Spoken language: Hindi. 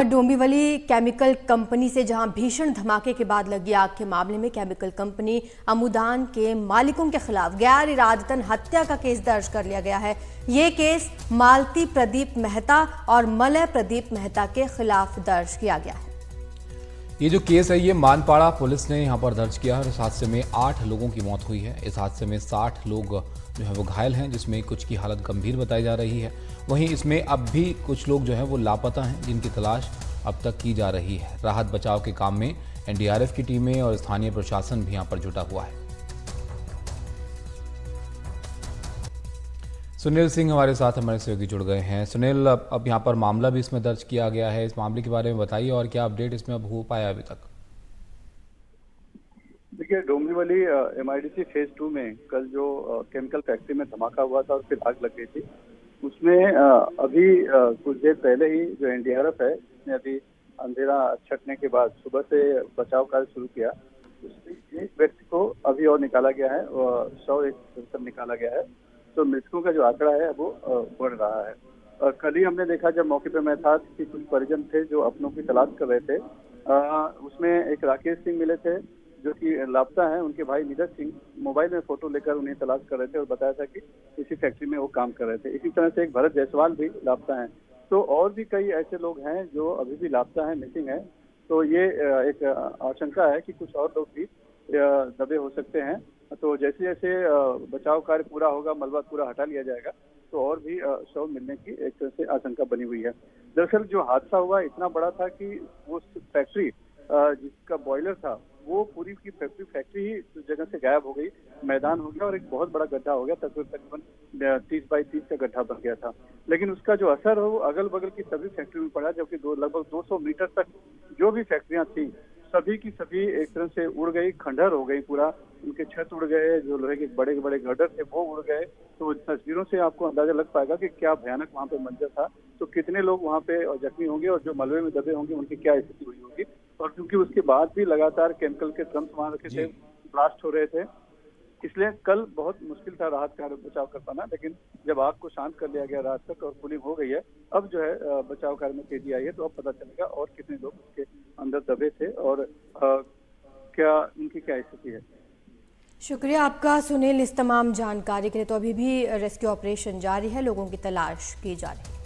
डोंबिवली केमिकल कंपनी से जहां भीषण धमाके के बाद लगी आग के मामले में केमिकल कंपनी अमुदान के मालिकों के खिलाफ गैर इरादतन हत्या का केस दर्ज कर लिया गया है। ये केस मालती प्रदीप मेहता और मलय प्रदीप मेहता के खिलाफ दर्ज किया गया है। ये जो केस है ये मानपाड़ा पुलिस ने यहाँ पर दर्ज किया है और इस हादसे में 8 लोगों की मौत हुई है। इस हादसे में 60 लोग जो है वो घायल हैं, जिसमें कुछ की हालत गंभीर बताई जा रही है। वहीं इसमें अब भी कुछ लोग जो है वो लापता हैं, जिनकी तलाश अब तक की जा रही है। राहत बचाव के काम में एनडीआरएफ की टीमें और स्थानीय प्रशासन भी यहाँ पर जुटा हुआ है। सुनील सिंह हमारे साथ हमारे सहयोगी जुड़ गए हैं। सुनील, अब यहाँ पर मामला भी इसमें दर्ज किया गया है, इस मामले के बारे में बताइए और क्या अपडेट इसमें अब हो पाया अभी तक? देखिए, डोंबिवली एमआईडीसी फेज 2 में कल जो केमिकल फैक्ट्री में धमाका हुआ था और फिर आग लग गई थी, उसमें अभी कुछ देर पहले ही जो एनडीआरएफ है उसने अभी अंधेरा छटने के बाद सुबह से बचाव कार्य शुरू किया। उसमें एक व्यक्ति को अभी और निकाला गया है और 101 निकाला गया है, तो मृतकों का जो आंकड़ा है वो बढ़ रहा है। और कल ही हमने देखा जब मौके पे मैं था कि कुछ परिजन थे जो अपनों की तलाश कर रहे थे। उसमें एक राकेश सिंह मिले थे जो कि लापता है। उनके भाई नीरज सिंह मोबाइल में फोटो लेकर उन्हें तलाश कर रहे थे और बताया था कि इसी फैक्ट्री में वो काम कर रहे थे। इसी तरह से एक भरत जायसवाल भी लापता है। तो और भी कई ऐसे लोग हैं जो अभी भी लापता है, मिसिंग है। तो ये एक आशंका है कि कुछ और लोग भी दबे हो सकते हैं। तो जैसे जैसे बचाव कार्य पूरा होगा, मलबा पूरा हटा लिया जाएगा, तो और भी शव मिलने की एक तरह से आशंका बनी हुई है। दरअसल जो हादसा हुआ इतना बड़ा था कि वो फैक्ट्री जिसका बॉयलर था वो पूरी की फैक्ट्री ही उस जगह से गायब हो गई, मैदान हो गया और एक बहुत बड़ा गड्ढा हो गया। तकरीबन 30 बाई 30 का गड्ढा बन गया था। लेकिन उसका जो असर है वो अगल बगल की सभी फैक्ट्री में पड़ा, जबकि लगभग 200 मीटर तक जो भी फैक्ट्रियां थी सभी की सभी एक तरह से उड़ गई, खंडहर हो गई पूरा। उनके छत उड़ गए, जो लोहे के बड़े बड़े गर्डर थे वो उड़ गए। तो तस्वीरों से आपको अंदाजा लग पाएगा कि क्या भयानक वहाँ पे मंजर था। तो कितने लोग वहाँ पे जख्मी होंगे और जो मलबे में दबे होंगे उनकी क्या स्थिति हुई होगी। और क्योंकि उसके बाद भी लगातार केमिकल के ड्रम्स वहाँ रखे थे, ब्लास्ट हो रहे थे, इसलिए कल बहुत मुश्किल था राहत कार्य बचाव कर पाना। लेकिन जब आग को शांत कर लिया गया रात तक और कूलिंग हो गई है, अब जो है बचाव कार्य में तेजी आई है। तो अब पता चलेगा और कितने लोग उसके अंदर दबे थे और क्या उनकी क्या स्थिति है। शुक्रिया आपका सुनील इस तमाम जानकारी के लिए। तो अभी भी रेस्क्यू ऑपरेशन जारी है, लोगों की तलाश की जा रही है।